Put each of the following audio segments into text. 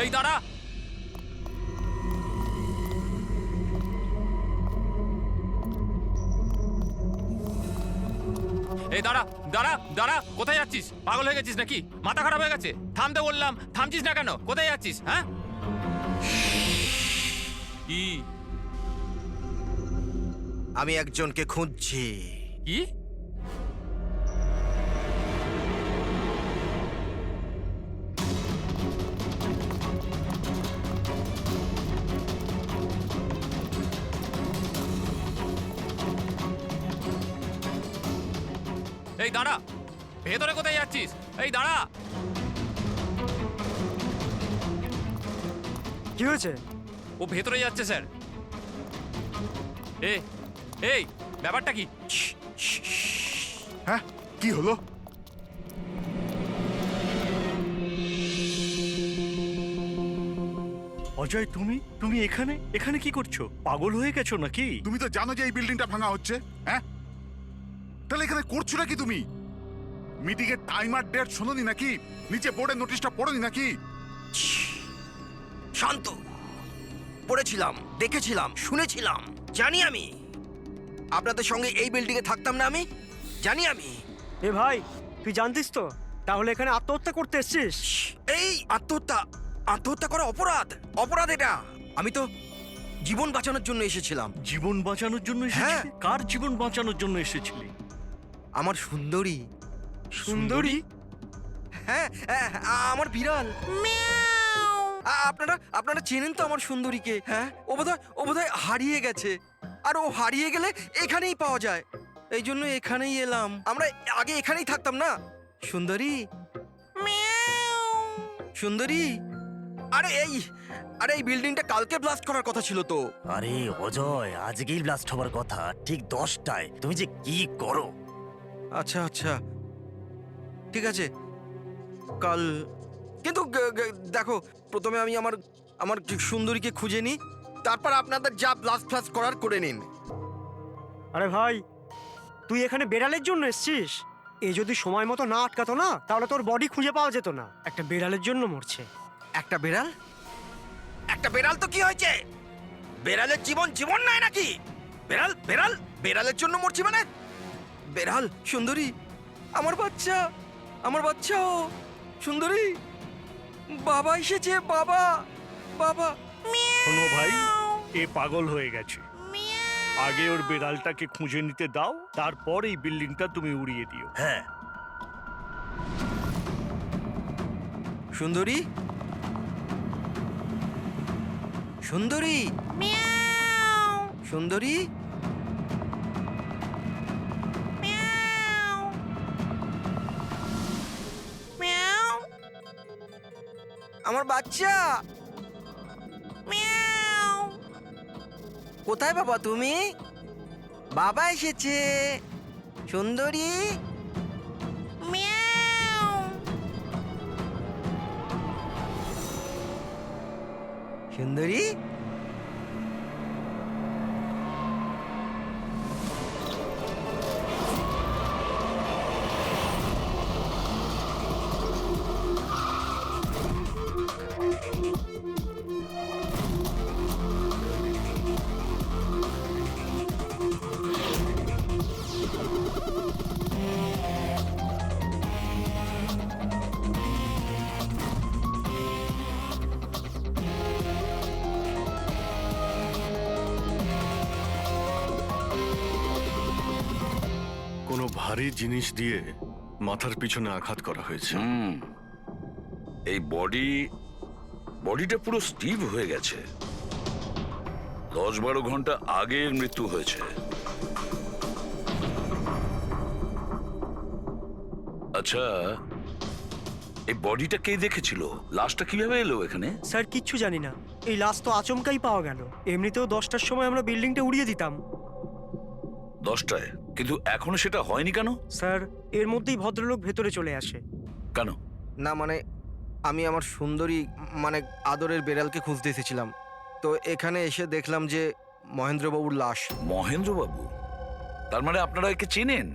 এই দাঁড়া। এই দাঁড়া দাঁড়া দাঁড়া, কোথায় যাচ্ছিস? পাগল হয়ে গেছিস নাকি? মাথা খারাপ হয়ে গেছে? থামতে বললাম, থামছিস না কেন? কোথায় যাচ্ছিস? হ্যাঁ কি? আমি একজনকে খুঁজছি। কি? এই দাঁড়া, ভেতরে কোথায় যাচ্ছিস? এই দাঁড়া। কি হয়েছে? ও ভেতরে যাচ্ছে স্যার। এই ব্যাপারটা কি? হ্যাঁ, কি হলো? অজয়, তুমি তুমি এখানে এখানে কি করছো? পাগল হয়ে গেছো নাকি? তুমি তো জানো যে এই বিল্ডিংটা ভাঙা হচ্ছে। হ্যাঁ, তাহলে এখানে করছো নাকি তুমি? মিটিং এর টাইম আর ডেট শোনোনি নাকি? নিচে বোর্ডের নোটিশটা পড়োনি নাকি? শান্ত। পড়েছিলাম, দেখেছিলাম, শুনেছিলাম। জানি আমি আপনাদের সঙ্গে এই বিল্ডিং এ থাকতাম না। আমি জানি। আমি এ ভাই, তুই জানতিস তো? তাহলে এখানে আত্মহত্যা করতে এসেছিস? এই আত্মহত্যা করা অপরাধ। অপরাধ এটা। আমি তো জীবন বাঁচানোর জন্য এসেছিলাম। জীবন বাঁচানোর জন্য হ্যাঁ। এসেছিলি? কার জীবন বাঁচানোর জন্য এসেছিলি? আমার সুন্দরী। সুন্দরী? হ্যাঁ, আমার বিড়াল। আপনারা চেনেন তো আমার সুন্দরীকে? হ্যাঁ, ও বোধহয় হারিয়ে গেছে। আর ও হারিয়ে গেলে এখানেই পাওয়া যায়। এই জন্য এখানেই এলাম। আমরা আগে এখানেই থাকতাম না। সুন্দরী, সুন্দরী। আরে এই বিল্ডিংটা কালকে ব্লাস্ট করার কথা ছিল তো। আরে অজয়, আজকেই ব্লাস্ট হবার কথা, ঠিক 10টায়। তুমি যে কি করো! আচ্ছা, ঠিক আছে, কাল। কিন্তু দেখো, প্রথমে আমি আমার সুন্দরীকে খুঁজে নিই, তারপর আপনাদের যা ব্লাস্ট ফ্লাস্ট করার করে নিন। আরে ভাই, তুই এখানে বেড়ালের জন্য এসেছিস? এ যদি সময় মতো না আটকাতো না, তাহলে তোর বডি খুঁজে পাওয়া যেত না। একটা বেড়ালের জন্য মরছে। একটা বেড়াল তো কি হয়েছে? বেড়ালের জীবন নয় নাকি? বেড়ালের জন্য মরছি মানে? বেড়াল, সুন্দরী, আমার বাচ্চা ও সুন্দরী। বাবা এসেছে, বাবা। শোনো ভাই, এ পাগল হয়ে গেছে। আগে ওর বেড়ালটাকে খুঁজে নিতে দাও, তারপর এই বিল্ডিংটা তুমি উড়িয়ে দিও। হ্যাঁ, সুন্দরী, আমার বাচ্চা। কোথায় বাবা তুমি? বাবা এসেছে। সুন্দরী, সুন্দরী। কোনো ভারী জিনিস দিয়ে মাথার পিছনে আঘাত করা হয়েছে। এই বডিটা পুরো স্টিভ হয়ে গেছে। 10-12 ঘন্টা আগের মৃত্যু হয়েছে। আচ্ছা, এই বডিটা কে দেখেছিল? লাশটা কিভাবে এলো এখানে? স্যার, কিচ্ছু জানি না। এই লাশ তো আচমকাই পাওয়া গেল। এমনিতেও 10টার সময় আমরা বিল্ডিংটা উড়িয়ে দিতাম। 10টায়? কিন্তু এখনো সেটা হয়নি কেন? স্যার, এর মধ্যেই ভদ্রলোক ভেতরে চলে আসে। কেন? না মানে, আমি আমার সুন্দরী মানে আদরের বেড়ালকে খুঁজতে এসেছিলাম। তো এখানে এসে দেখলাম যে মহেন্দ্রবাবুর লাশ। মহেন্দ্রবাবু? তার মানে আপনারা একে চেনেন?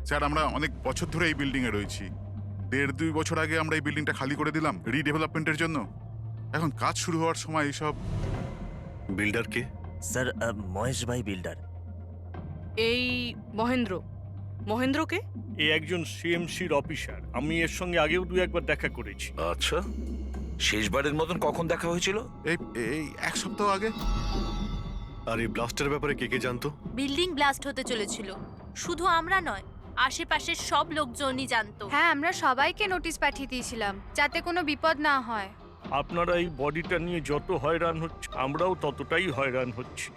স্যার, আমরা অনেক বছর ধরে এই বিল্ডিং এ রয়েছি। 1.5-2 বছর আগে আমরা এই বিল্ডিংটা খালি করে দিলাম রিডেভেলপমেন্টের জন্য। এখন কাজ শুরু হওয়ার সময় এইসব। বিল্ডার কে? স্যার মহেশ ভাই বিল্ডার। এই মহেন্দ্র। মহেন্দ্রকে? এ একজন সিএমসির অফিসার, আমি এর সঙ্গে আগেও দু একবার দেখা করেছি। আচ্ছা, শেষবারের মতন কখন দেখা হয়েছিল? এই এই এক সপ্তাহ আগে। আর এই ব্লাস্টের ব্যাপারে কে কে জানতো? বিল্ডিং ব্লাস্ট হতে চলেছিল, শুধু আমরা নয়, আশেপাশের সব লোকজনই জানতো। হ্যাঁ, আমরা সবাইকে নোটিশ পাঠিয়ে দিয়েছিলাম যাতে কোনো বিপদ না হয়। আপনারা এই বডিটা নিয়ে যত হয়রান হচ্ছে, আমরাও ততটাই হয়রান হচ্ছি।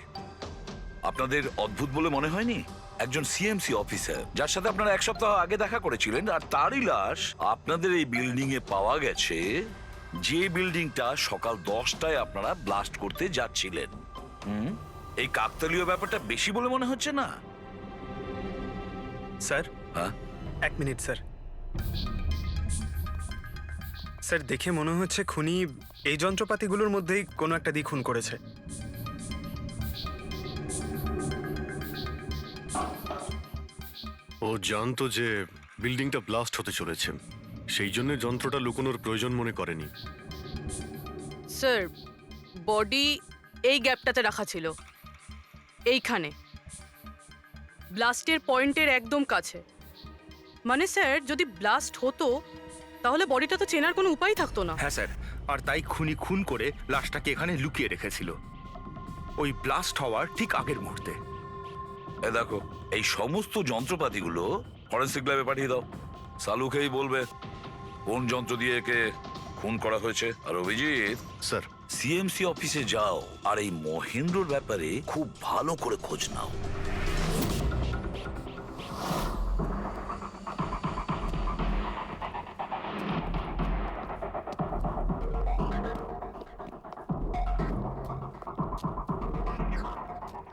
আপনাদের অদ্ভুত বলে মনে হয়নি? একজন সিএমসি অফিসার যার সাথে আপনারা এক সপ্তাহ আগে দেখা করেছিলেন, আর তারই লাশ আপনাদের এই বিল্ডিং এ পাওয়া গেছে, যে বিল্ডিংটা সকাল 10টায় আপনারা ব্লাস্ট করতে যাচ্ছিলেন। এই কাকতালীয় ব্যাপারটা বেশি বলে মনে হচ্ছে না? স্যার, হ্যাঁ, এক মিনিট স্যার। স্যার, দেখে মনে হচ্ছে খুনি এই যন্ত্রপাতিগুলোর মধ্যেই কোনো একটা দিয়ে খুন করেছে। ও জানতো যে বিল্ডিংটা ব্লাস্ট হতে চলেছে, সেই জন্য যন্ত্রটা লুকোনোর প্রয়োজন মনে করেনি। স্যার, বডি এই গ্যাপটাতে রাখা ছিল, এইখানে ব্লাস্টের পয়েন্টের একদম কাছে। মানে স্যার, যদি ব্লাস্ট হতো তাহলে বডিটা তো চেনার কোনো উপায় থাকতো না। হ্যাঁ স্যার, আর তাই খুনি খুন করে লাশটাকে এখানে লুকিয়ে রেখেছিল ওই ব্লাস্ট হওয়ার ঠিক আগের মুহূর্তে। এ দেখো, এই সমস্ত যন্ত্রপাতিগুলো ফরেন্সিক ল্যাবে পাঠিয়ে দাও। সালুকেই বলবে কোন যন্ত্র দিয়ে একে খুন করা হয়েছে। আর অভিজিৎ, স্যার, সিএমসি অফিসে যাও আর এই মহেন্দ্রর ব্যাপারে খুব ভালো করে খোঁজ নাও।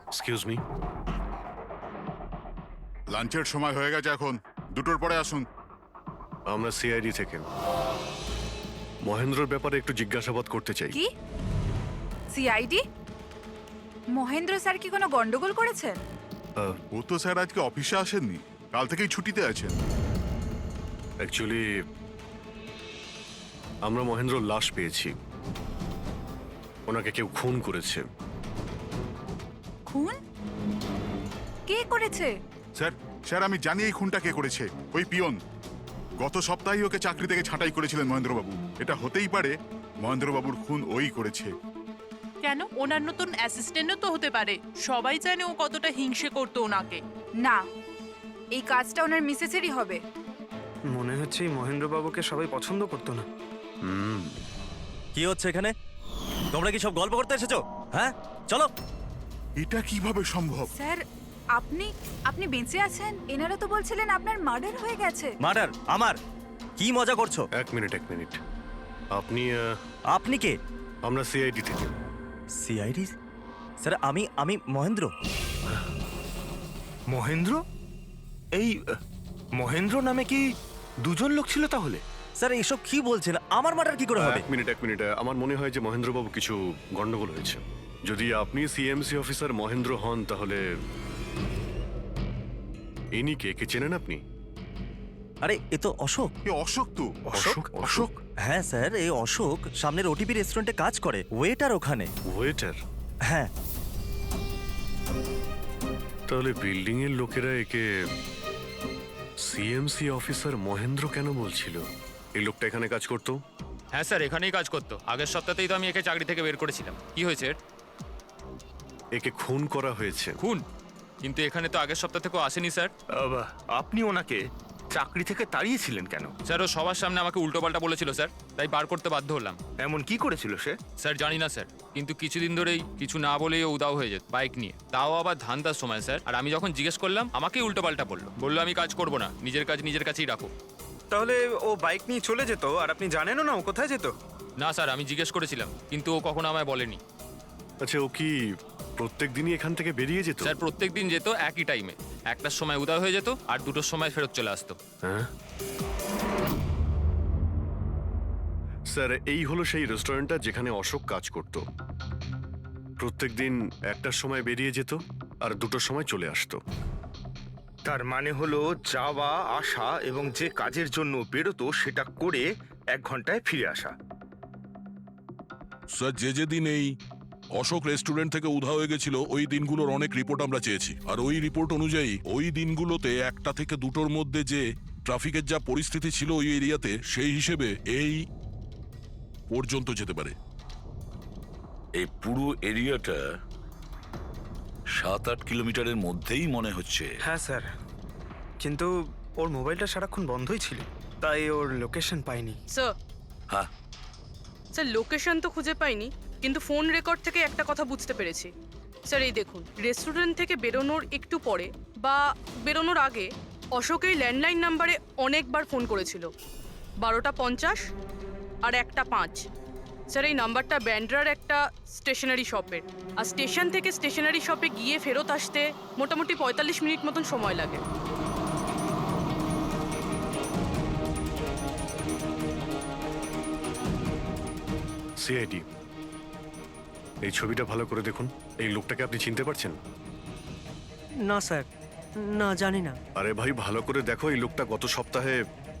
Excuse me. লাঞ্চের সময় হয়ে গেছে, এখন 2টোর পরে আসুন। আমরা সিআইডি থেকে মহেন্দ্রর ব্যাপারে একটু জিজ্ঞাসাবাদ করতে চাই। কি সিআইডি? মহেন্দ্র স্যার কি কোনো গন্ডগোল করেছেন? ও তো স্যার আজকে অফিসে আসেননি, কাল থেকেই ছুটিতে আছেন। অ্যাকচুয়ালি আমরা মহেন্দ্রর লাশ পেয়েছি, ওনাকে কেউ খুন করেছে। খুন? কে করেছে? স্যার স্যার আমি জানি এই খুনটা কে করেছে। ওই পিয়ন গত সপ্তাহেই ওকে চাকরি থেকে ছাঁটাই করেছিলেন মহেন্দ্রবাবু। এটা হতেই পারে মহেন্দ্রবাবুর খুন ওই করেছে। কেন? ওনার নতুন অ্যাসিস্ট্যান্টও তো হতে পারে, সবাই জানে ও কতটা হিংসে করতো ওনাকে। না, এই কাজটা ওনার মিসেসেরই হবে। মনে হচ্ছে এই মহেন্দ্রবাবুকে সবাই পছন্দ করতো না। কি হচ্ছে এখানে? তোমরা কি সব গল্প করতে এসেছো? হ্যাঁ, চলো। এটা কিভাবে সম্ভব? স্যার, আপনি বেঁচে আছেন? এনারা তো বলছিলেন আপনার মার্ডার হয়ে গেছে। মার্ডার? আমার? কি মজা করছো? এক মিনিট। আপনি আপনি কে? আমরা সিআইডি থেকে। সিআইডি? স্যার, আমি মহেন্দ্র। মহেন্দ্র? এই মহেন্দ্র নামে কি দুজন লোক ছিল তাহলে? স্যার, এসব কি বলছেন? আমার মার্ডার কি করে হবে? এক মিনিট। আমার মনে হয় যে মহেন্দ্রবাবু কিছু গন্ডগোল হয়েছে। যদি আপনি সিএমসি অফিসার মহেন্দ্র হন, তাহলে ইনি কে চেনেন আপনি? আরে, এ তো অশোক। এ অশোক তো। অশোক? হ্যাঁ স্যার, এই অশোক সামনের ওটিপি রেস্টুরেন্টে কাজ করে, ওয়েটার ওখানে। ওয়েটার? হ্যাঁ। তাহলে বিল্ডিং এর লোকেরা একে সিএমসি অফিসার মহেন্দ্র কেন বলছিল? এই লোকটা এখানে কাজ করতো? হ্যাঁ স্যার, এখানেই কাজ করতো। আগের সপ্তাহতেই তো আমি একে চাকরি থেকে বের করেছিলাম। কি হয়েছে এর? একে খুন করা হয়েছে। খুন? কিন্তু এখানে তো আগের সপ্তাহ থেকেও আসেনি স্যার। আপনি ওনাকে চাকরি থেকে তাড়িয়েছিলেন কেন? স্যার, ও সবার সামনে আমাকে উল্টোপাল্টা বলেছিল স্যার, তাই বার করতে বাধ্য হলাম। এমন কি করেছিল সে? স্যার জানি না স্যার, কিন্তু কিছুদিন ধরেই কিছু না বলেই ও উদাও হয়ে যেত বাইক নিয়ে, তাও আবার ধান্দার সময় স্যার। আর আমি যখন জিজ্ঞেস করলাম, আমাকেই উল্টোপাল্টা বললো আমি কাজ করবো না, নিজের কাজ নিজের কাছেই রাখো। তাহলে ও বাইক নিয়ে চলে যেত আর আপনি জানেনও না ও কোথায় যেত? না স্যার, আমি জিজ্ঞেস করেছিলাম, কিন্তু ও কখনো আমায় বলেনি। আচ্ছা, ও কি প্রত্যেক দিনই এখান থেকে বেরিয়ে যেত? স্যার, প্রত্যেক দিন যেত একই টাইমে, 1টার সময় উদয় হয়ে যেত আর 2টোর সময় ফেরত চলে আসতো। হ্যাঁ স্যার, এই হলো সেই রেস্টুরেন্টটা যেখানে অশোক কাজ করত। প্রত্যেকদিন 1টার সময় বেরিয়ে যেত আর 2টোর সময় চলে আসতো। তার মানে হলো যাওয়া আসা এবং যে কাজের জন্য বেরোতো সেটা করে 1 ঘন্টায় ফিরে আসা। স্যার যে দিন এই অশোক রেস্টুরেন্ট থেকে উধাও হয়ে গেছিল ওই দিনগুলোর অনেক রিপোর্ট আমরা চেয়েছি, আর ওই রিপোর্ট অনুযায়ী ওই দিনগুলোতে 1টা থেকে 2টোর মধ্যে যে ট্রাফিকের যা পরিস্থিতি ছিল ওই এরিয়াতে, সেই হিসেবে এই পর্যন্ত যেতে পারে। এই পুরো এরিয়াটা 7-8 কিলোমিটারের মধ্যেই মনে হচ্ছে। হ্যাঁ স্যার, কিন্তু ওর মোবাইলটা সারাক্ষণ বন্ধই ছিল, তাই ওর লোকেশন পাইনি। স্যার হ্যাঁ, স্যার লোকেশন তো খুঁজে পাইনি, কিন্তু ফোন রেকর্ড থেকে একটা কথা বুঝতে পেরেছি। স্যার এই দেখুন, রেস্টুরেন্ট থেকে বেরোনোর একটু পরে বা বেরোনোর আগে অশোক এই ল্যান্ডলাইন নাম্বারে অনেকবার ফোন করেছিল, 12টা 50 আর 1টা 5। স্যার এই নাম্বারটা ব্যান্ড্রার একটা স্টেশনারি শপের, আর স্টেশন থেকে স্টেশনারি শপে গিয়ে ফেরত আসতে মোটামুটি 45 মিনিট মতন সময় লাগে। সিআইডি, এই ছবিটা ভালো করে দেখুন। এই লোকটাকে আপনি চিনতে পারছেন? না স্যার, না জানি না। আরে ভাই, ভালো করে দেখো, এই লোকটা গত সপ্তাহে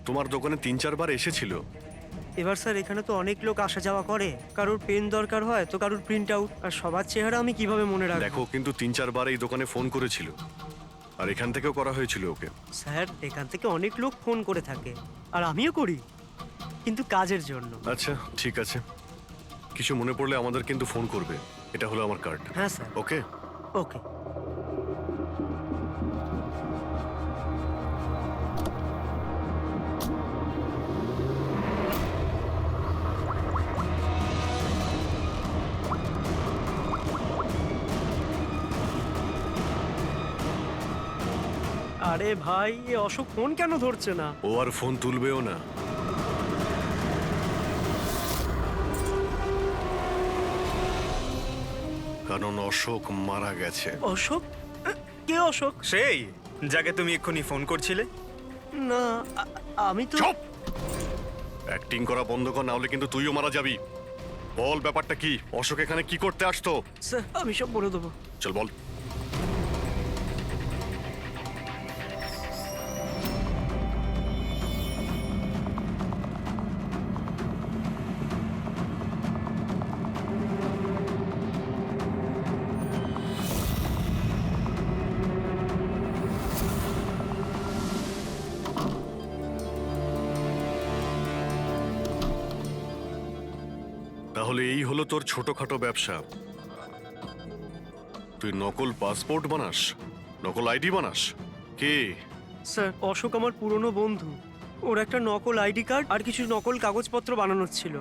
তোমার দোকানে 3-4 বার এসেছিল। এবার স্যার এখানে তো অনেক লোক আসা যাওয়া করে, কারোর পেন দরকার হয় তো কারোর প্রিন্ট আউট, আর সবার চেহারা আমি কিভাবে মনে রাখবো? দেখো, কিন্তু 3-4 বার এই দোকানে ফোন করেছিল, আর এখান থেকেও করা হয়েছিল ওকে। স্যার এখান থেকে অনেক লোক ফোন করে থাকে, আর আমিও করি, কিন্তু কাজের জন্য। আচ্ছা ঠিক আছে, কিছু মনে পড়লে আমাদের কিন্তু ফোন করবে। এটা হলো আমার কার্ড। হ্যাঁ স্যার। ওকে ওকে। আরে ভাই, এ অশোক ফোন কেন ধরছে না? ও আর ফোন তুলবেও না। কারণ অশোক মারা গেছে। অশোক? কে অশোক? সেই যাকে তুমি এক্ষুনি ফোন করছিলে। না, আমি তো। চুপ! অ্যাক্টিং করা বন্ধ কর, না হলে কিন্তু তুইও মারা যাবি। বল ব্যাপারটা কি? অশোক এখানে কি করতে আসতো? স্যার আমি সব বলে দেবো। চল বল। তাহলে এই হলো তোর ছোটখাটো ব্যবসা। তুই নকল পাসপোর্ট বানাস, নকল আইডি বানাস। কে? স্যার অশোক আমার পুরনো বন্ধু, ওর একটা নকল আইডি কার্ড আর কিছু নকল কাগজপত্র বানানোর ছিল।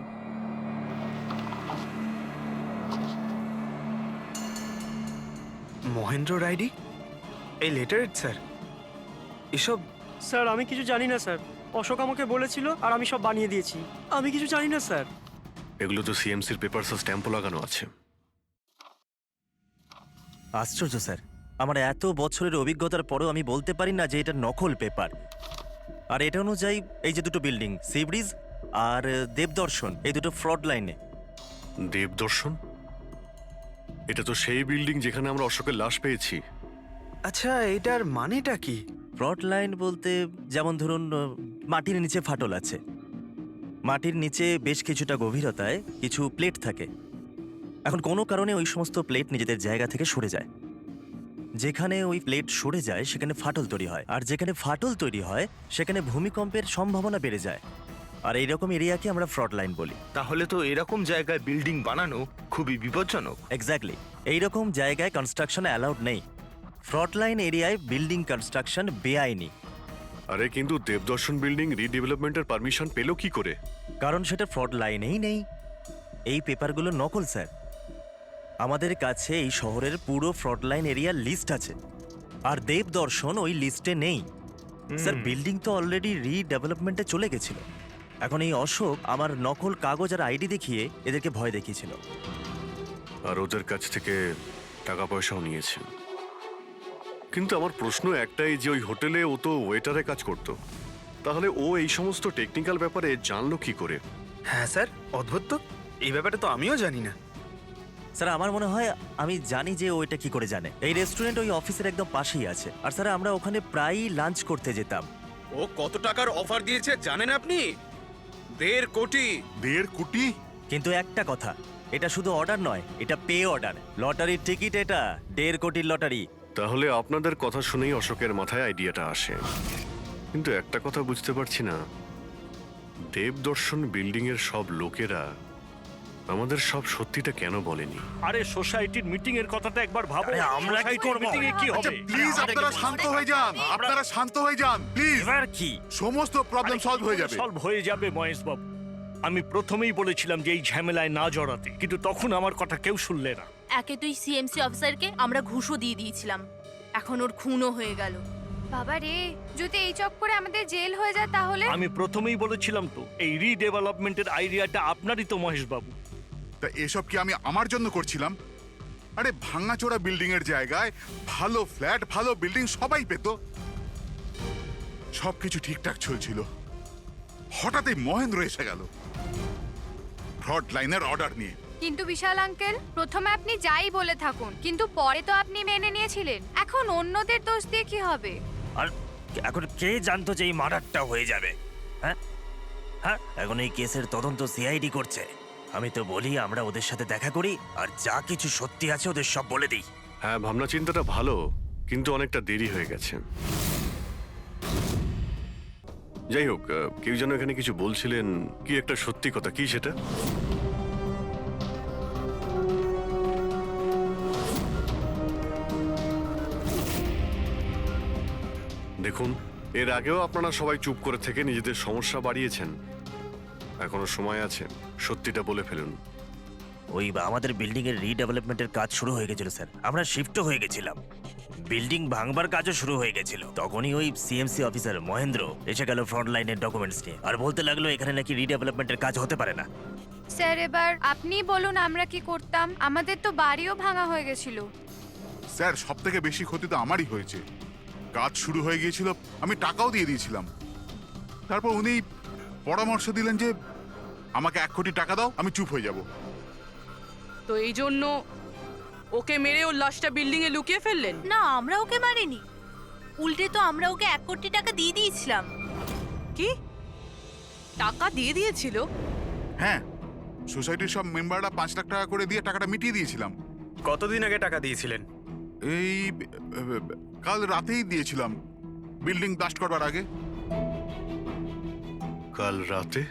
মহেন্দ্র আইডি? এই লেটারেড স্যার? এসব? স্যার আমি কিছু জানি না স্যার, অশোক আমাকে বলেছিল আর আমি সব বানিয়ে দিয়েছি। আমি কিছু জানি না স্যার। এগুলো তো সিএমসির পেপারস স্ট্যাম্পও লাগানো আছে। আশ্চর্য স্যার, আমার এত বছরের অভিজ্ঞতার পরেও আমি বলতে পারি না যে এটা নকল পেপার। আর এটা অনুযায়ী এই যে দুটো বিল্ডিং, সি ব্রিজ আর দেবদর্শন, এই দুটো ফ্রড লাইনে। দেবদর্শন? এটা তো সেই বিল্ডিং যেখানে আমরা অশোকের লাশ পেয়েছি। আচ্ছা, এটার মানেটা কি? ফ্রড লাইন বলতে যেমন ধরুন মাটির নিচে ফাটল আছে, মাটির নিচে বেশ কিছুটা গভীরতায় কিছু প্লেট থাকে। এখন কোনো কারণে ওই সমস্ত প্লেট নিজেদের জায়গা থেকে সরে যায়। যেখানে ওই প্লেট সরে যায় সেখানে ফাটল তৈরি হয়, আর যেখানে ফাটল তৈরি হয় সেখানে ভূমিকম্পের সম্ভাবনা বেড়ে যায়। আর এইরকম এরিয়াকে আমরা ফ্রড লাইন বলি। তাহলে তো এরকম জায়গায় বিল্ডিং বানানো খুবই বিপজ্জনক। এক্স্যাক্টলি, এইরকম জায়গায় কনস্ট্রাকশন অ্যালাউড নেই। ফ্রড লাইন এরিয়ায় বিল্ডিং কনস্ট্রাকশন বেআইনি। আরে কিন্তু দেবদর্শন বিল্ডিং রিডেভেলপমেন্টের পারমিশন পেল কি করে? কারণ সেটা ফ্রড লাইনেই নেই। এই পেপারগুলো নকল স্যার। আমাদের কাছে এই শহরের পুরো ফ্রড লাইন এরিয়ার লিস্ট আছে, আর দেবদর্শন ওই লিস্টে নেই। স্যার বিল্ডিং তো অলরেডি রিডেভেলপমেন্টে চলে গেছিল। এখন এই অশোক আমার নকল কাগজ আর আইডি দেখিয়ে এদেরকে ভয় দেখিয়েছিল। আর ওদের কাছ থেকে টাকা পয়সাও নিয়েছে। কিন্তু আমার প্রশ্ন একটাই, যে ওই হোটেলে ও তো ওয়েটারে কাজ করতো, তাহলে ও এই সমস্ত টেকনিক্যাল ব্যাপারে জানলো কি করে? হ্যাঁ স্যার, অদ্ভুত তো, এই ব্যাপারে তো আমিও জানি না। স্যার আমার মনে হয় আমি জানি যে ও এটা কি করে জানে। এই রেস্টুরেন্ট ওই অফিসের একদম পাশেই আছে, আর স্যার আমরা ওখানে প্রায়ই লাঞ্চ করতে যেতাম। ও কত টাকার অফার দিয়েছে জানেন আপনি? 1.5 কোটি। 1.5 কোটি? কিন্তু একটা কথা, এটা শুধু অর্ডার নয়, এটা পে অর্ডার। লটারির টিকিট এটা, 1.5 কোটির লটারি। তাহলে আপনাদের কথা শুনেই অশোকের মাথায় আইডিয়াটা আসে। কিন্তু একটা কথা বুঝতে পারছি না, দেবদর্শন বিল্ডিং এর সব লোকেরা আমাদের সব সত্যিটা কেন বলেনি? আরে সোসাইটির মিটিং এর কথাটা একবার ভাবো। আরে আমরা কি করব? মিটিং এ কি আচ্ছা হবে? প্লিজ আপনারা শান্ত হয়ে যান, আপনারা শান্ত হয়ে যান প্লিজ। এবার কি? সমস্ত প্রবলেম সলভ হয়ে যাবে। সলভ হয়ে যাবে মহেশ বাবু। আমি প্রথমেই বলেছিলাম যে এই ঝামেলায় না জড়াতে, কিন্তু তখন আমার কথা কেউ শুনলে না। একে তুই সিএমসি অফিসারকে আমরা ঘুষও দিয়ে দিয়েছিলাম, এখন ওর খুনও হয়ে গেল। বাবা রে, যদি এই চক্করে আমাদের জেল হয়ে যায় তাহলে? আমি প্রথমেই বলেছিলাম তো, এই রিডেভেলপমেন্টের আইডিয়াটা আপনারই তো মহেশ বাবু। তা এসব কি আমি আমার জন্য করছিলাম? আরে ভাঙাচোরা বিল্ডিং এর জায়গায় ভালো ফ্ল্যাট, ভালো বিল্ডিং সবাই পেত। সবকিছু ঠিকঠাক চলছিল, হঠাৎই মহেন্দ্র এসে গেল ফ্রড লাইনের অর্ডার নিয়ে। কিন্তু বিশাল আঙ্কেল, প্রথমে আপনি যাই বলে থাকুন, কিন্তু পরে তো আপনি মেনে নিয়েছিলেন। এখন অন্যদের দোষ দিয়ে কি হবে? আর এখন কে জানতো যে এই মার্ডারটা হয়ে যাবে? হ্যাঁ হ্যাঁ, এখন এই কেসের তদন্ত সিআইডি করছে। আমি তো বলি আমরা ওদের সাথে দেখা করি, আর যা কিছু সত্যি আছে ওদের সব বলে দিই। হ্যাঁ, ভাবনা চিন্তাটা ভালো, কিন্তু অনেকটা দেরি হয়ে গেছে। যাই হোক, কেউ যেন এখানে কিছু বলছিলেন, কি একটা সত্যি কথা, কি সেটা? দেখুন, এর আগেও আপনারা সবাই চুপ করে থেকে নিজেদের সমস্যা বাড়িয়েছেন। এখনো সময় আছে, সত্যিটা বলে ফেলুন। ওই আমাদের বিল্ডিং এর রিডেভেলপমেন্টের কাজ শুরু হয়ে গেছিল স্যার, আমরা শিফটও হয়ে গেছিলাম, বিল্ডিং ভাঙবার কাজও শুরু হয়ে গেছিল। তখনই ওই সিএমসি অফিসার মহেন্দ্র এসে গেল ফ্রন্ট লাইনের ডকুমেন্টস নিয়ে, আর বলতে লাগলো এখানে নাকি রিডেভেলপমেন্টের কাজ হতে পারে না। স্যার এবার আপনি বলুন আমরা কি করতাম? আমাদের তো বাড়িও ভাঙা হয়ে গেছিল। স্যার, সব থেকে বেশি ক্ষতি তো আমারই হয়েছে। কাজ শুরু হয়ে গিয়েছিল, আমি টাকাও দিয়ে দিয়েছিলাম। তারপর উনি পরামর্শ দিলেন যে আমাকে 1 কোটি টাকা দাও, আমি চুপ হয়ে যাব। তো এই জন্য ওকে মেরে ওর লাশটা বিল্ডিং এ লুকিয়ে ফেললেন? না, আমরা ওকে মারিনি, উল্টে তো আমরা ওকে 1 কোটি টাকা দিয়ে দিয়েছিলাম। কি টাকা দিয়ে দিয়েছিল? হ্যাঁ, সোসাইটির সব মেম্বাররা 5 লাখ টাকা করে দিয়ে টাকাটা মিটিয়ে দিয়েছিলাম। কতদিন আগে টাকা দিয়েছিলেন? এই কাল রাতেই দিয়েছিলাম, বিল্ডিং ব্লাস্ট করবার আগে। কাল রাতে?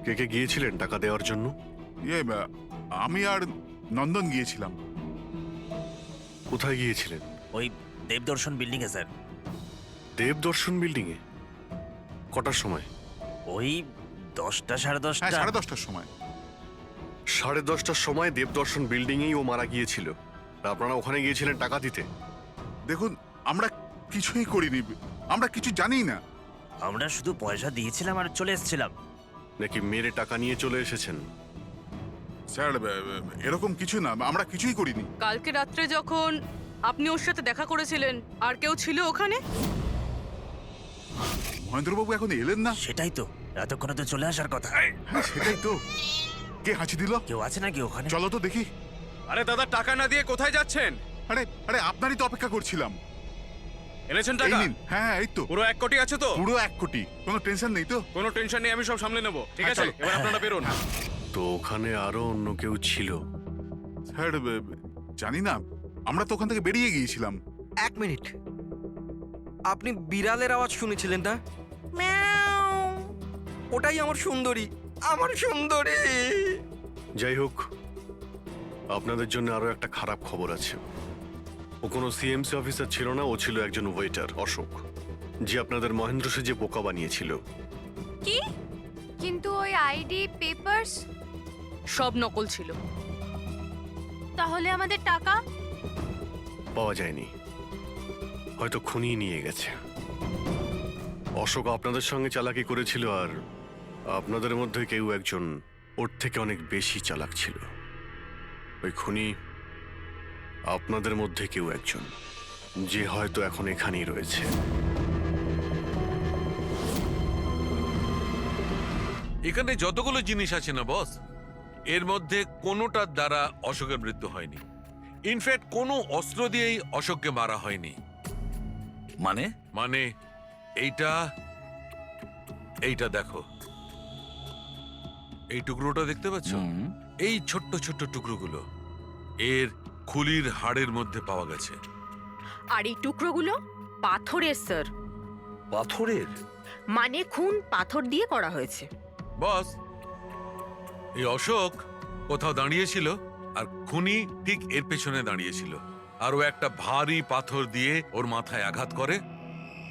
কে কে গিয়েছিলেন টাকা দেওয়ার জন্য? আমি আর নন্দন গিয়েছিলাম। কোথায় গিয়েছিলেন? ওই দেবদর্শন বিল্ডিং এ স্যার। দেবদর্শন বিল্ডিং এ? কটার সময়? ওই 10টা, সাড়ে 10টা। হ্যাঁ, 10:30টার সময়। 10:30টার সময় দেবদর্শন বিল্ডিং এই ও মারা গিয়েছিল। তা আপনারা ওখানে গিয়েছিলেন টাকা দিতে? দেখুন, আমরা কিছুই করিনি, আমরা কিছু জানি না। আমরা শুধু পয়সা দিয়েছিলাম আর চলে এসেছিলাম। নাকি মেরে টাকা নিয়ে চলে এসেছেন? স্যার, এরকম কিছু না, আমরা কিছুই করিনি। কালকে রাত্রে যখন আপনি ওর সাথে দেখা করেছিলেন, আর কেউ ছিল ওখানে? মহেন্দ্রবাবু এখন এলেন না। সেটাই তো, এতক্ষণে তো চলে আসার কথা। হ্যাঁ, সেটাই তো। কে হাঁচি দিল? কেউ আছে নাকি ওখানে? চলো তো দেখি। আরে দাদা, টাকা না দিয়ে কোথায় যাচ্ছেন? আরে আরে, আপনারই তো অপেক্ষা করছিলাম। এনেছেন এই টাকা? নিন। হ্যাঁ, এই তো পুরো 1 কোটি আছে তো? পুরো 1 কোটি, কোনো টেনশন নেই তো? কোনো টেনশন নেই, আমি সব সামলে নেব। ঠিক হ্যাঁ, আছে, চলো। এবার আপনারা বেরোন। তো ওখানে আরো অন্য কেউ ছিল? স্যার, জানি না, আমরা তো ওখান থেকে বেরিয়ে গিয়েছিলাম। 1 মিনিট, আপনি বিড়ালের আওয়াজ শুনেছিলেন না? ওটাই আমার সুন্দরী, আমার সুন্দরী। যাই হোক, আপনাদের জন্য আরো একটা খারাপ খবর আছে। ও কোনো সিএমসি অফিসার ছিল না, ও ছিল একজন ওয়েটার, অশোক, যে আপনাদের মহেন্দ্র সেজে বোকা বানিয়েছিল। কি? কিন্তু ওই আইডি পেপারস সব নকল ছিল। তাহলে আমাদের টাকা? পাওয়া যায়নি, হয়তো খুনি নিয়ে গেছে। অশোক আপনাদের সঙ্গে চালাকি করেছিল, আর আপনাদের মধ্যে কেউ একজন ওর থেকে অনেক বেশি চালাক ছিল। ওই খুনি আপনাদের মধ্যে কেউ একজন, যে হয়তো এখন এখানেই রয়েছে। এখানে যতগুলো জিনিস আছে না বস, এর মধ্যে কোনোটার দ্বারা অশোকের মৃত্যু হয়নি। ইনফ্যাক্ট কোনো অস্ত্র দিয়েই অশোককে মারা হয়নি। মানে এইটা দেখো, এই টুকরোটা দেখতে পাচ্ছ? এই ছোট্ট ছোট্ট টুকরোগুলো এর খুলির হাড়ের মধ্যে পাওয়া গেছে। আর এই টুকরোগুলো পাথরের স্যার। পাথরের? মানে খুন পাথর দিয়ে করা হয়েছে। বস, এই অশোক কোথাও দাঁড়িয়েছিল আর খুনি ঠিক এর পেছনে দাঁড়িয়েছিল, আর ও একটা ভারী পাথর দিয়ে ওর মাথায় আঘাত করে,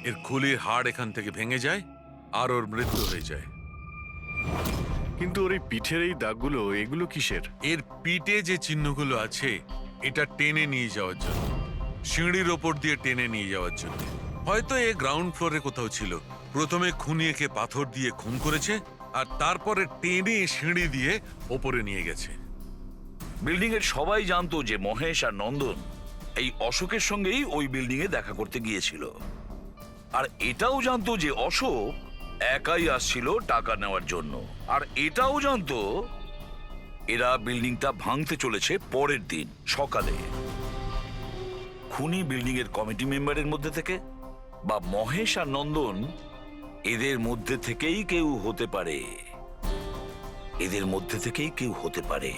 এর খুলির হাড় এখান থেকে ভেঙে যায় আর ওর মৃত্যু হয়ে যায়। কিন্তু ওর এই পিঠের এই দাগগুলো, এগুলো কিসের? এর পিঠে যে চিহ্নগুলো আছে এটা টেনে নিয়ে যাওয়ার জন্য, সিঁড়ির ওপর দিয়ে টেনে নিয়ে যাওয়ার জন্য। হয়তো এ গ্রাউন্ড ফ্লোরে কোথাও ছিল, প্রথমে খুনি একে পাথর দিয়ে খুন করেছে আর তারপরে টেনে সিঁড়ি দিয়ে ওপরে নিয়ে গেছে। বিল্ডিং এর সবাই জানতো যে মহেশ আর নন্দন এই অশোকের সঙ্গেই ওই বিল্ডিং এ দেখা করতে গিয়েছিল, আর এটাও জানতো যে অশোক একাই আসছিল টাকা নেওয়ার জন্য, আর এটাও জানতো এরা বিল্ডিংটা ভাঙতে চলেছে পরের দিন সকালে। খুনি বিল্ডিং এর কমিটি মেম্বারের মধ্যে থেকে বা মহেশ আর নন্দন এদের মধ্যে থেকেই কেউ হতে পারে, এদের মধ্যে থেকেই কেউ হতে পারে।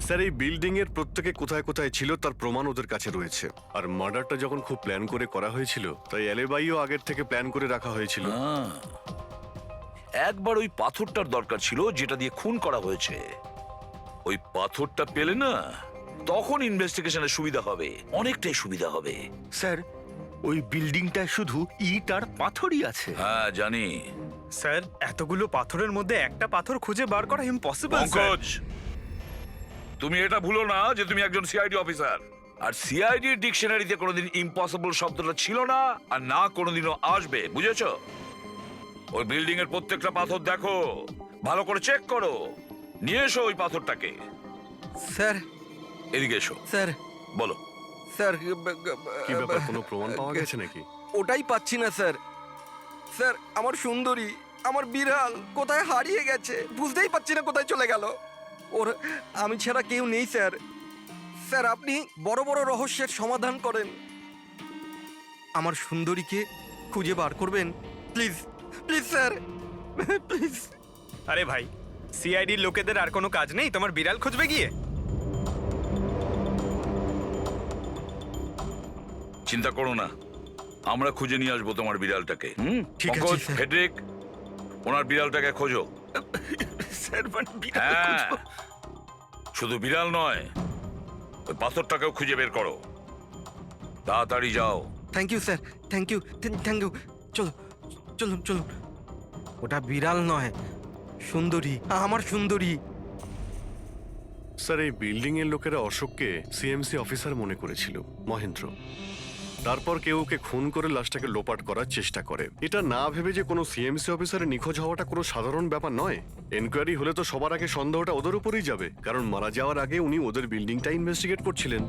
স্যার, এই বিল্ডিং এর প্রত্যেকে কোথায় কোথায় ছিল তার প্রমাণ ওদের কাছে রয়েছে। আর মার্ডারটা যখন খুব প্ল্যান করে করা হয়েছিল, তাই এলেবাইও আগের থেকে প্ল্যান করে রাখা হয়েছিল। একবার ওই পাথরটার দরকার ছিল যেটা দিয়ে খুন করা হয়েছে। ওই পাথরটা পেলে না, তখন ইনভেস্টিগেশনের সুবিধা হবে, অনেকটাই সুবিধা হবে। স্যার, ওই বিল্ডিংটা শুধু ইট আর পাথরই আছে। হ্যাঁ জানি স্যার, এতগুলো পাথরের মধ্যে একটা পাথর খুঁজে বার করা ইম্পসিবল। পঙ্কজ, তুমি এটা ভুলো না যে তুমি একজন সিআইডি অফিসার, আর সিআইডি ডিকশনারিতে কোনোদিন ইম্পসিবল শব্দটা ছিল না আর না কোনোদিনও আসবে, বুঝেছো? ওই বিল্ডিং এর প্রত্যেকটা পাথর দেখো, ভালো করে চেক করো, নিয়ে এসো ওই পাথরটাকে। স্যার, এদিকে এসো। স্যার, বলো। স্যার, কি ব্যাপার, কোনো প্রমাণ পাওয়া গেছে নাকি? ওটাই পাচ্ছি না স্যার। স্যার, আমার সুন্দরী, আমার বিড়াল কোথায় হারিয়ে গেছে, বুঝতেই পারছি না কোথায় চলে গেল। ওর আমি ছাড়া কেউ নেই স্যার। স্যার, আপনি বড় বড় রহস্যের সমাধান করেন, আমার সুন্দরীকে খুঁজে বার করবেন প্লিজ, প্লিজ স্যার, প্লিজ। আরে ভাই, সিআইডির লোকেদের আর কোনো কাজ নেই তোমার বিড়াল খুঁজবে গিয়ে? চিন্তা করো না, আমরা খুঁজে নিয়ে আসবো তোমার বিড়ালটাকে। ঠিক আছে, পঙ্কজ, স্যার। ফেডরিক, ওনার বিড়ালটাকে খোঁজো। স্যার, মানে বিড়াল হ্যাঁ, খুঁজবো? শুধু বিড়াল নয়, ওই পাথরটাকেও খুঁজে বের করো, তাড়াতাড়ি যাও। Thank you sir, thank you, thank you. চলো, চলুন চলুন। ওটা বিড়াল নয়, সুন্দরী, আমার সুন্দরী। স্যার, এই বিল্ডিং এর লোকেরা অশোককে সিএমসি অফিসার মনে করেছিল, মহেন্দ্র। তারপর কেউ ওকে খুন করে লাশটাকে লোপাট করার চেষ্টা করে। এটা না ভেবে যে কোনো সিএমসি অফিসারের নিখোঁজ হওয়াটা কোনো সাধারণ ব্যাপার নয়। এনকোয়ারি হলে তো সবার আগে সন্দেহটা ওদের উপরেই যাবে, কারণ মারা যাওয়ার আগে উনি ওদের বিল্ডিংটা ইনভেস্টিগেট করছিলেন।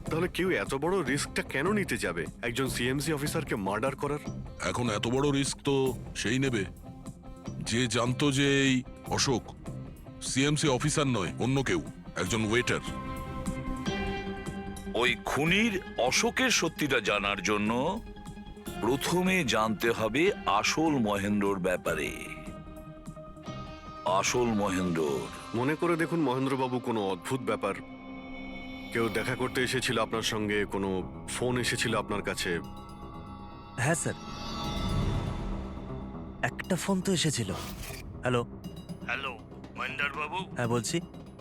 তাহলে কেউ এত বড় রিস্কটা কেন নিতে যাবে একজন সিএমসি অফিসারকে মার্ডার করার? এখন এত বড় রিস্ক তো সেই নেবে যে জানতো যে এই অশোক সিএমসি অফিসার নয়, অন্য কেউ, একজন ওয়েটার। ওই খুনির অশোকের সত্যিটা জানার জন্য প্রথমে জানতে হবে আসল মহেন্দ্রর ব্যাপারে। আসল মহেন্দ্র মনে করে দেখুন মহেন্দ্রবাবু, কোনো অদ্ভুত ব্যাপার, কেউ দেখা করতে এসেছিল আপনার সঙ্গে, কোনো ফোন এসেছিল আপনার কাছে? হ্যাঁ স্যার, একটা ফোন তো এসেছিল। হ্যালো। হ্যালো মহেন্দ্র বাবু, হ্যাঁ বলছি।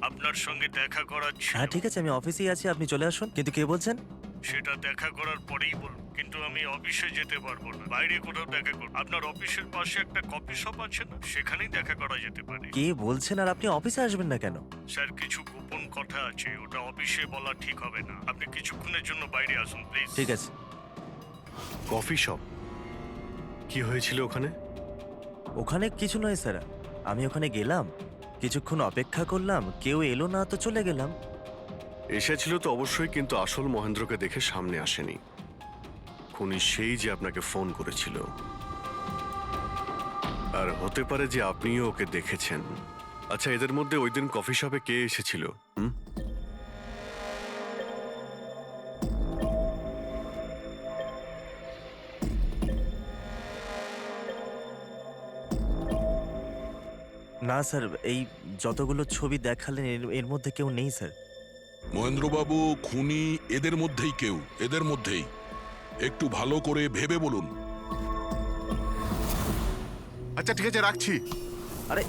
আপনার সঙ্গে দেখা করার ছিল। হ্যাঁ ঠিক আছে, আমি অফিসেই আছি, আপনি চলে আসুন। কিন্তু কে বলছেন? সেটা দেখা করার পরেই বলুন, কিন্তু আমি অফিসে যেতে পারবো না, বাইরে কোথাও দেখা করব। আপনার অফিসের পাশে একটা কফি শপ আছে না, সেখানেই দেখা করা যেতে পারে। কে বলছেন? আর আপনি অফিসে আসবেন না কেন? স্যার, কিছু গোপন কথা আছে, ওটা অফিসে বলা ঠিক হবে না। আপনি কিছুক্ষণের জন্য বাইরে আসুন প্লিজ। ঠিক আছে। Coffee shop? কি হয়েছিল ওখানে? ওখানে কিছু নয় স্যার, আমি ওখানে গেলাম, কিছুক্ষণ অপেক্ষা করলাম, কেউ এলো না তো চলে গেলাম। এসেছিল তো অবশ্যই, কিন্তু আসল মহেন্দ্রকে দেখে সামনে আসেনি। খুনি সেই যে আপনাকে ফোন করেছিল, আর হতে পারে যে আপনিও ওকে দেখেছেন। আচ্ছা, এদের মধ্যে ওই দিন কফি শপে কে এসেছিল? না স্যার, এই যতগুলো ছবি দেখালেন এর মধ্যে কেউ নেই স্যার। মহেন্দ্রবাবু, খুনি এদের মধ্যেই কেউ, এদের মধ্যেই। একটু ভালো করে ভেবে বলুন। আচ্ছা ঠিক আছে, রাখছি। আরে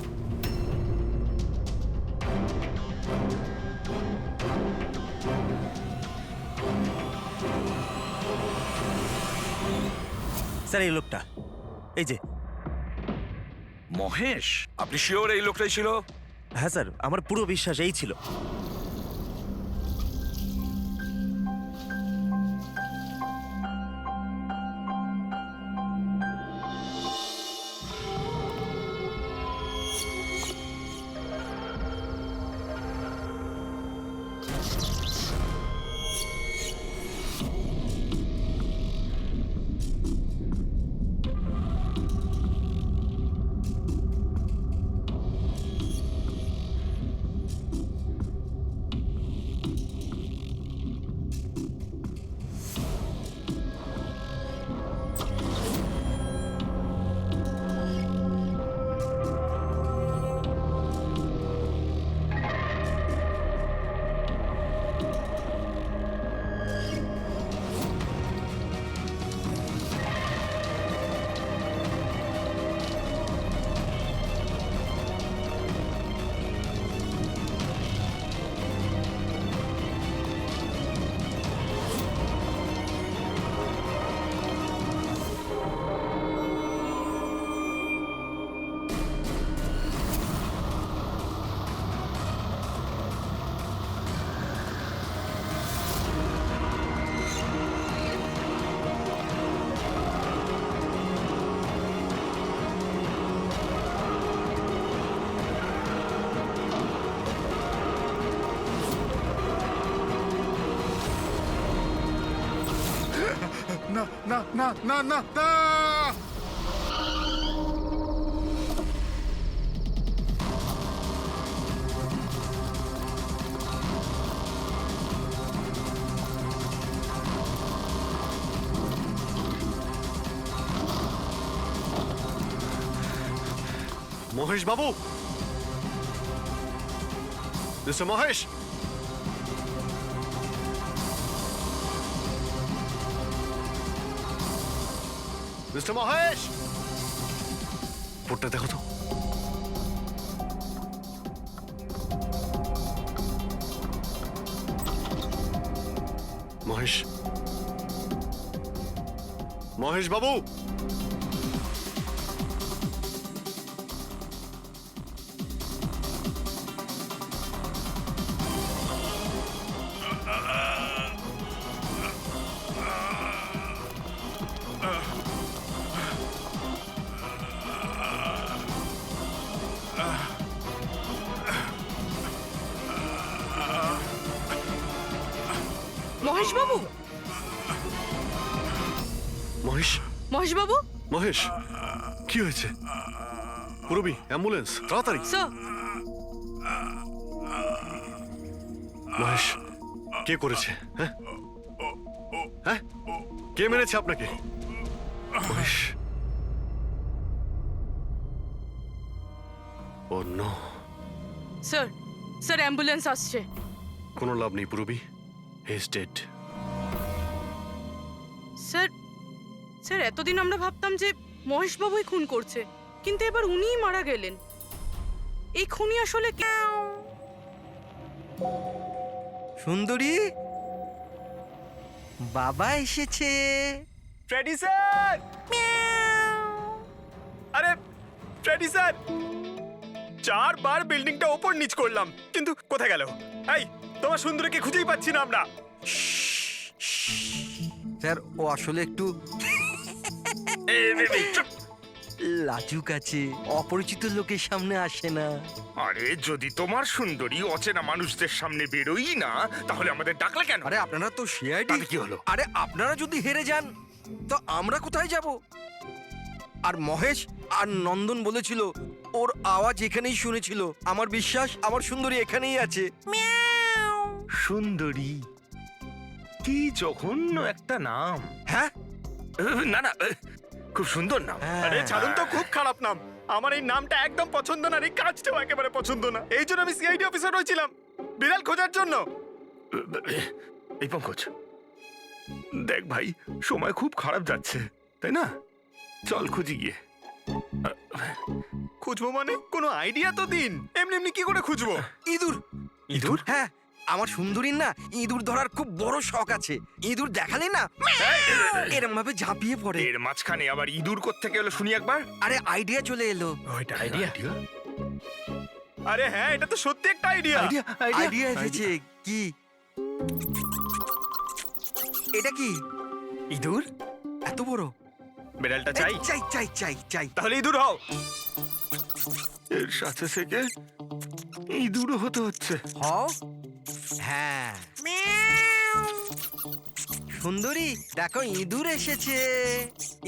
স্যার, এই লোকটা, এই যে মহেশ, আপনি শিওর এই লোকটাই ছিল? হ্যাঁ স্যার, আমার পুরো বিশ্বাস এই ছিল। না না না না না না! মহেশ বাবু, মিস্টার মহেশ, মিস্টার মহেশ, বোর্ডটা দেখো তো। মহেশ, মহেশ বাবু, মহেশ বাবু, মহেশ, মহেশ বাবু, মহেশ, কি হয়েছে? পুরবি, অ্যাম্বুলেন্স, তাড়াতাড়ি। স্যার, মহেশ, কে করেছে? হ্যাঁ হ্যাঁ, কে মেরেছে আপনাকে? মহেশ, ও নো। স্যার, স্যার অ্যাম্বুলেন্স আসছে। কোনো লাভ নেই পুরবি, he is dead. Sir, sir এতদিন আমরা ভাবতাম যে মহেশ বাবুই খুন করছে, কিন্তু এবার উনিই মারা গেলেন। এই খুনি আসলে কে? সুন্দরী, বাবা এসেছে। Freddy sir! আরে ফ্রেডি স্যার, 4 বার বিল্ডিংটা ওপর নিচ করলাম, কিন্তু কোথায় গেল? এই, তোমার সুন্দরীকে খুঁজেই পাচ্ছি না আমরা। স্যার, ও আসলে একটু লাজুক আছে, অপরিচিত লোকের সামনে আসে না। আরে যদি তোমার সুন্দরী অচেনা মানুষদের সামনে বেরোই না, তাহলে আমাদের ডাকলে কেন? আরে আপনারা তো সিআইডি। কি হলো? আরে আপনারা যদি হেরে যান তো আমরা কোথায় যাব? আর মহেশ আর নন্দন বলেছিল ওর আওয়াজ এখানেই শুনেছিল। আমার বিশ্বাস আমার সুন্দরী এখানেই আছে। সুন্দরী, কি জঘন্য একটা নাম। হ্যাঁ, না না, খুব সুন্দর নাম। আরে ছাড়ুন তো, খুব খারাপ নাম। আমার এই নামটা একদম পছন্দ না, আর এই কাজটাও একেবারে পছন্দ না। এই জন্য আমি সিআইডি অফিসার হয়েছিলাম, বিড়াল খোঁজার জন্য। এই পঙ্কজ, দেখ ভাই, সময় খুব খারাপ যাচ্ছে, তাই না? চল খুঁজি গিয়ে। খুঁজবো মানে কোনো আইডিয়া তো দিন। এমনি এমনি কি করে খুঁজবো? ইঁদুর। ইঁদুর? হ্যাঁ, আমার সুন্দরীর না ইঁদুর ধরার খুব বড় শখ আছে। ইঁদুর দেখালে না এরম ভাবে ঝাঁপিয়ে পড়ে। এর মাঝখানে আবার ইঁদুর কোত্থেকে এলো শুনি একবার। আরে আইডিয়া চলে এলো। ওইটা আইডিয়া? আরে হ্যাঁ, এটা তো সত্যি একটা আইডিয়া। আইডিয়া এসেছে। কি এটা? কি ইঁদুর? এত বড়? বেড়ালটা চাই? চাই চাই চাই চাই। তাহলে ইঁদুর হও। এর সাথে থেকে ইঁদুরও হতে হচ্ছে। হও। হ্যাঁ, সুন্দরী দেখো ইঁদুর এসেছে।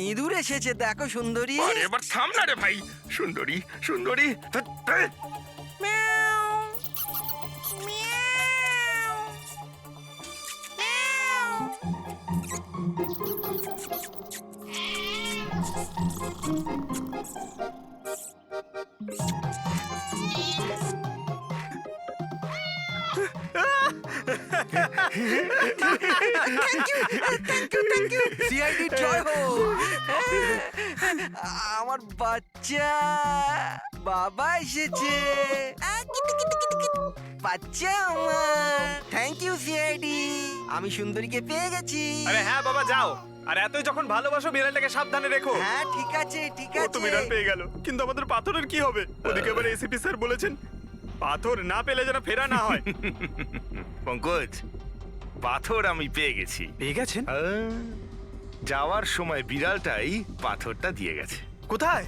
ইঁদুর এসেছে দেখো সুন্দরী। আরে এবার থাম না রে ভাই। সুন্দরী, সুন্দরী। সিআইডি জয় হোক। আমার বাচ্চা বাবা এসেছে। বাচ্চা আমার। থ্যাংক ইউ সিআইডি, আমি সুন্দরীকে পেয়ে গেছি। আরে হ্যাঁ বাবা, যাও। আর এতই যখন ভালোবাসো, বিড়ালটাকে সাবধানে রেখো। হ্যাঁ ঠিক আছে ঠিক ও তো আছে। বিড়াল পেয়ে গেল, কিন্তু আমাদের পাথরের কি হবে? ওদিকে এবার এসিপি স্যার বলেছেন পাথর না পেলে যেন ফেরা না হয়। পঙ্কজ, পাথর আমি পেয়ে গেছি। পেয়ে গেছেন? যাওয়ার সময় বিড়ালটাই পাথরটা দিয়ে গেছে। কোথায়?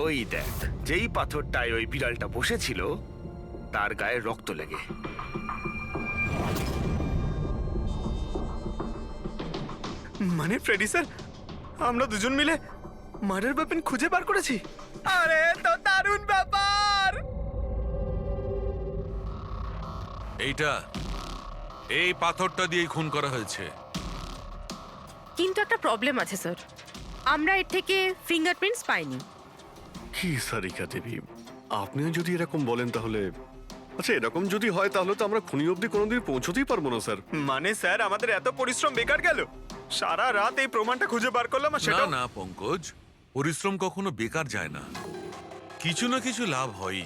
ওই দেখ, যেই পাথরটায় ওই বিড়ালটা বসেছিল তার গায়ে রক্ত লেগে। মানে ফ্রেডি স্যার, আমরা দুজন মিলে মার্ডার ওয়েপন খুঁজে বার করেছি। আরে তো দারুণ ব্যাপার। এই পাথরটা দিয়েই খুন করা হয়েছে। কিন্তু একটা প্রবলেম আছে স্যার, আমরা এর থেকে ফিঙ্গারপ্রিন্টস পাইনি। কি সারিকা দেবী, আপনিও যদি এরকম বলেন তাহলে আচ্ছা, এরকম যদি হয় তাহলে তো আমরা খুনি অবধি কোনোদিন পৌঁছতেই পারবো না স্যার। মানে স্যার, আমাদের এত পরিশ্রম বেকার গেল। সারা রাত এই প্রমাণটা খুঁজে বার করলাম, আর না সেটা না পঙ্কজ, পরিশ্রম কখনো বেকার যায় না, কিছু না কিছু লাভ হয়।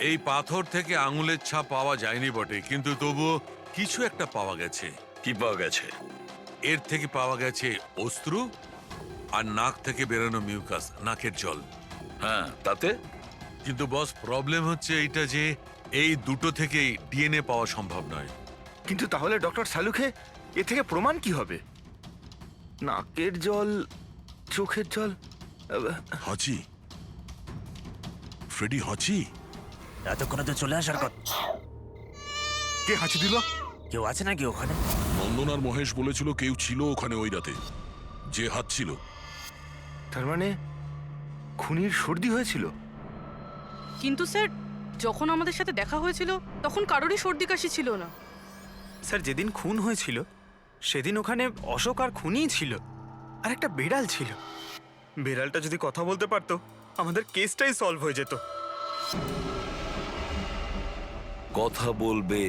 এই পাথর থেকে আঙুলের ছাপ পাওয়া যায়নি বটে, কিন্তু তবুও কিছু একটা পাওয়া গেছে। কি পাওয়া গেছে? এর থেকে পাওয়া গেছে অশ্রু আর নাক থেকে বেরোনো মিউকাস, নাকের জল। হ্যাঁ, তাতে? কিন্তু বস, প্রবলেম হচ্ছে এইটা যে এই দুটো থেকেই ডিএনএ পাওয়া সম্ভব নয়। কিন্তু তাহলে ডক্টর সালুখে এ থেকে প্রমাণ কি হবে? নাকের জল, চোখের জল। হাঁচি, ফ্রেডি হাঁচি। এতক্ষণে তো চলে আসার কথা। কে হাঁচি দিল? কেউ আছে নাকি ওখানে? নন্দন আর মহেশ বলেছিল কেউ ছিল ওখানে ওই রাতে, যে হাঁচছিল। তার মানে খুনির সর্দি হয়েছিল। কিন্তু স্যার, যখন আমাদের সাথে দেখা হয়েছিল তখন কারোরই সর্দি কাশি ছিল না। স্যার, যেদিন খুন হয়েছিল সেদিন ওখানে অশোক আর খুনিই ছিল, আর একটা বিড়াল ছিল। বিড়ালটা যদি কথা বলতে পারতো, আমাদের কেসটাই সলভ হয়ে যেত। কথা বলবে,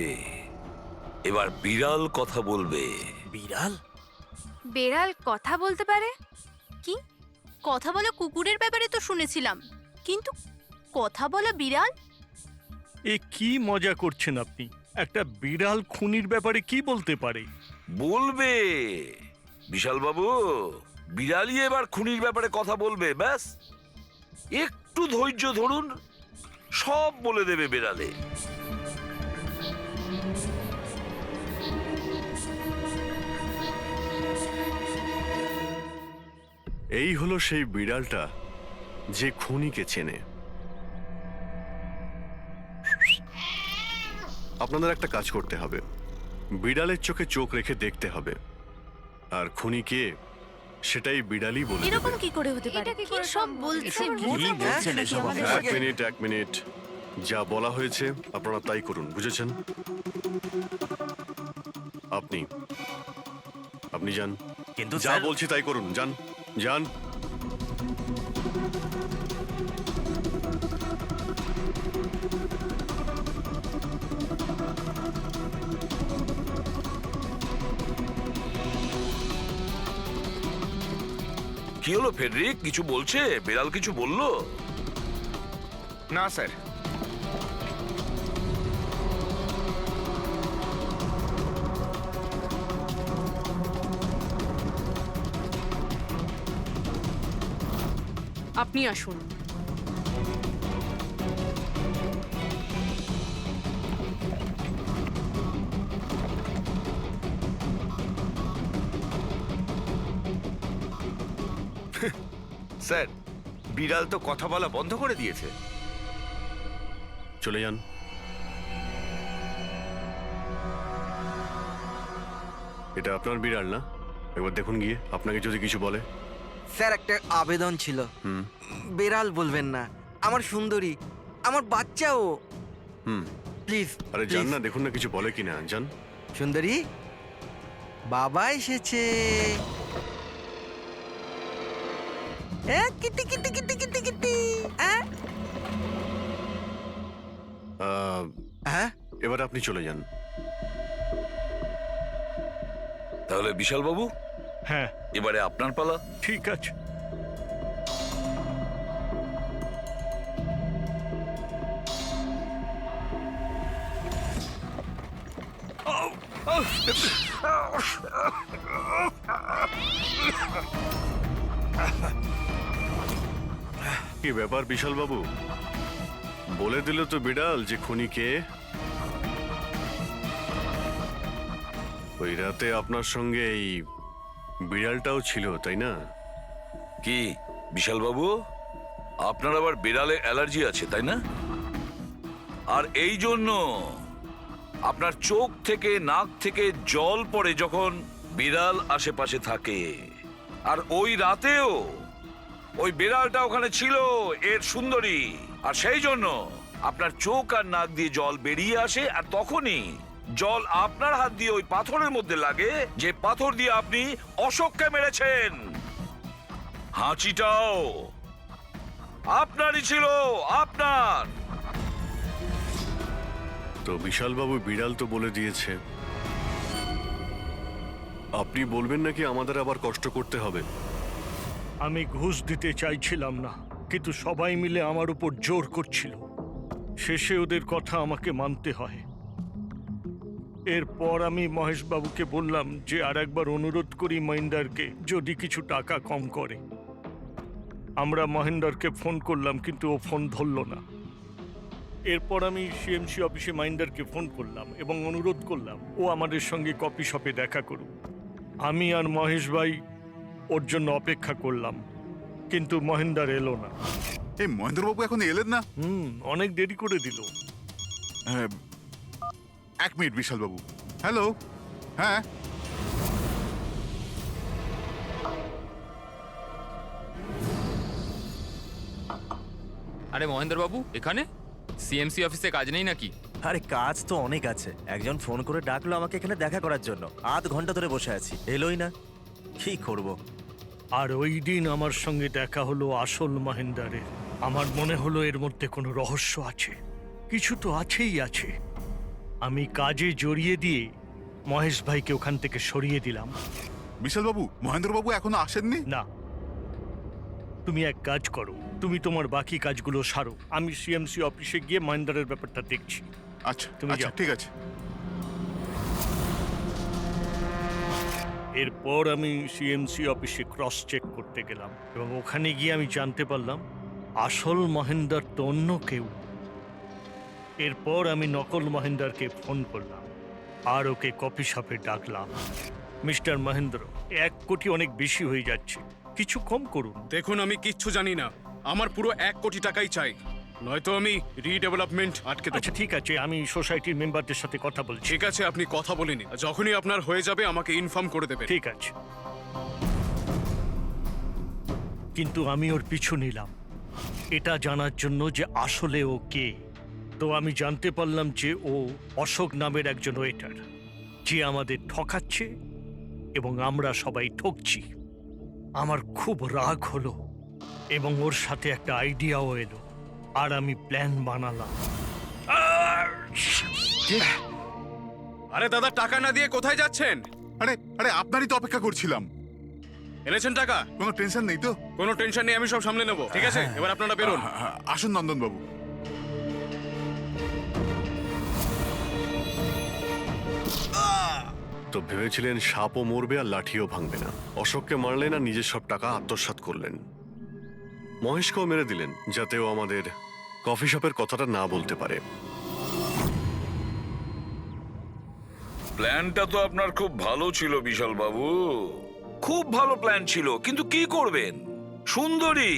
এবার বিড়াল কথা বলবে। বিড়াল? বেড়াল কথা বলতে পারে? কি কথা বলা কুকুরের ব্যাপারে তো শুনেছিলাম, কিন্তু কথা বলা বিড়াল? এ কি মজা করছেন আপনি? একটা বিড়াল খুনির ব্যাপারে কি বলতে পারে? বলবে বিশাল বাবু, বিড়ালই এবার খুনির ব্যাপারে কথা বলবে। ব্যাস একটু ধৈর্য ধরুন, সব বলে দেবে বিড়ালে। এই হলো সেই বিড়ালটা যে খুনিকে চেনে। আপনাদের একটা কাজ করতে হবে, বিড়ালের চোখে চোখ রেখে দেখতে হবে, আর খুনি কে সেটাই বিড়ালই বলে দেবে। এরকম কি করে হতে পারে? কি সব বলছে? এক মিনিট, যা বলা হয়েছে আপনারা তাই করুন, বুঝেছেন? আপনি যান। কিন্তু যা বলছি তাই করুন, যান যান। কি হলো ফেডরিক, কিছু বলছে? বিড়াল কিছু বললো? না স্যার। আপনি আসুন। স্যার, বিড়াল তো কথা বলা বন্ধ করে দিয়েছে। চলে যান। এটা আপনার বিড়াল না? একবার দেখুন গিয়ে, আপনাকে যদি কিছু বলে। স্যার একটা আবেদন ছিল। বেড়াল বলবেন না, আমার সুন্দরী, আমার বাচ্চাও। প্লিজ। আরে যান না, দেখুন না কিছু বলে কিনা, যান। সুন্দরী, বাবা এসেছে। Kitty Kitty Kitty Kitty Kitty. হ্যাঁ, এবার আপনি চলে যান। তাহলে বিশাল বাবু, হ্যাঁ এবারে আপনার পালা। ঠিক আছে। কি ব্যাপার বিশাল বাবু, বলে দিল তো বিড়াল যে খুনি কে? ওই রাতে আপনার সঙ্গে এই বিড়ালটাও ছিল, তাই না? কি বিশাল বাবু, আপনার আবার বিড়ালে অ্যালার্জি আছে তাই না? আর এই জন্য আপনার চোখ থেকে নাক থেকে জল পড়ে যখন বিড়াল আশেপাশে থাকে। আর ওই রাতেও ওই বিড়ালটা ওখানে ছিল, এর সুন্দরী। আর সেই জন্য আপনার চোখ আর নাক দিয়ে জল বেরিয়ে আসে, আর তখনই জল আপনার হাত দিয়ে ওই পাথরের মধ্যে লাগে, যে পাথর দিয়ে আপনি অশোককে মেরেছেন। হাঁচিটাও আপনারই ছিল, আপনার। তো বিশাল বাবু, বিড়াল তো বলে দিয়েছে। আপনি বলবেন নাকি আমাদের আবার কষ্ট করতে হবে? আমি ঘুষ দিতে চাইছিলাম না, কিন্তু সবাই মিলে আমার উপর জোর করছিল। শেষে ওদের কথা আমাকে মানতে হয়। এরপর আমি মহেশবাবুকে বললাম যে আর একবার অনুরোধ করি মহিন্দারকে যদি কিছু টাকা কম করে। আমরা মহেন্দারকে ফোন করলাম, কিন্তু ও ফোন ধরল না। এরপর আমি সিএমসি অফিসে মহেন্দারকে ফোন করলাম এবং অনুরোধ করলাম ও আমাদের সঙ্গে কফি শপে দেখা করুক। আমি আর মহেশ ভাই ওর জন্য অপেক্ষা করলাম, কিন্তু মহেন্দার এলো না। এই মহেন্দ্রবাবু এখন এলেন না? অনেক দেরি করে দিল। এক মিনিট বিশাল বাবু। হ্যালো। হ্যাঁ, আরে মহেন্দ্র বাবু, এখানে সিএমসি অফিসে কাজ নেই নাকি? আরে কাজ তো অনেক আছে। একজন ফোন করে ডাকলো আমাকে এখানে দেখা করার জন্য। আধ ঘন্টা ধরে বসে আছি, এলোই না। কি করব? আর ওই দিন আমার সঙ্গে দেখা হলো আসল মহেন্দারের। আমার মনে হলো এর মধ্যে কোনো রহস্য আছে, কিছু তো আছেই আছে। আমি কাজে জড়িয়ে দিয়ে মহেশ ভাইকে ওখান থেকে সরিয়ে দিলাম। বিশাল বাবু, মহেন্দ্রবাবু এখনো আসেননি? না, তুমি এক কাজ করো, তুমি তোমার বাকি কাজগুলো সারো। আমি সিএমসি অফিসে গিয়ে মহেন্দারের ব্যাপারটা দেখছি। আচ্ছা, তুমি আচ্ছা, যাও। ঠিক আছে। এরপর আমি সিএমসি অফিসে ক্রস চেক করতে গেলাম এবং ওখানে গিয়ে আমি জানতে পারলাম আসল মহেন্দার তো অন্য কেউ। এরপর আমি নকল মহেন্দারকে ফোন করলাম আর ওকে কফি শপে ডাকলাম। মিস্টার মহেন্দ্র, 1 কোটি অনেক বেশি হয়ে যাচ্ছে, কিছু কম করুন। দেখুন, আমি কিচ্ছু জানি না, আমার পুরো 1 কোটি টাকাই চাই, নয়তো আমি রিডেভেলপমেন্ট আটকে দেব। আচ্ছা ঠিক আছে, আমি সোসাইটির মেম্বারদের সাথে কথা বলছি। ঠিক আছে, আপনি কথা বলে নিন, যখনই আপনার হয়ে যাবে আমাকে ইনফর্ম করে দেবেন। ঠিক আছে, কিন্তু আমি ওর পিছু নিলাম এটা জানার জন্য যে আসলে ও কে। তো আমি জানতে পারলাম যে ও অশোক নামের একজন ওয়েটার, যে আমাদের ঠকাচ্ছে এবং আমরা সবাই ঠকছি। আমার খুব রাগ হলো এবং ওর সাথে একটা আইডিয়াও এলো, আর আমি প্ল্যান বানালাম। আরে দাদা, টাকা না দিয়ে কোথায় যাচ্ছেন? আরে আরে আপনারই তো অপেক্ষা করছিলাম। এনেছেন টাকা? কোনো টেনশন নেই তো? কোনো টেনশন নেই, আমি সব সামলে নেব। ঠিক আছে, এবার আপনারা বেরোন। আসুন নন্দন বাবু। তো ভেবেছিলেন সাপও মরবে আর লাঠিও ভাঙবে না। অশোককে মারলেন আর নিজের সব টাকা আত্মসাৎ করলেন। মহেশকেও মেরে দিলেন যাতে ও আমাদের কফি শপের কথাটা না বলতে পারে। প্ল্যানটা তো আপনার খুব ভালো ছিল বিশাল বাবু, খুব ভালো প্ল্যান ছিল, কিন্তু কি করবেন? সুন্দরী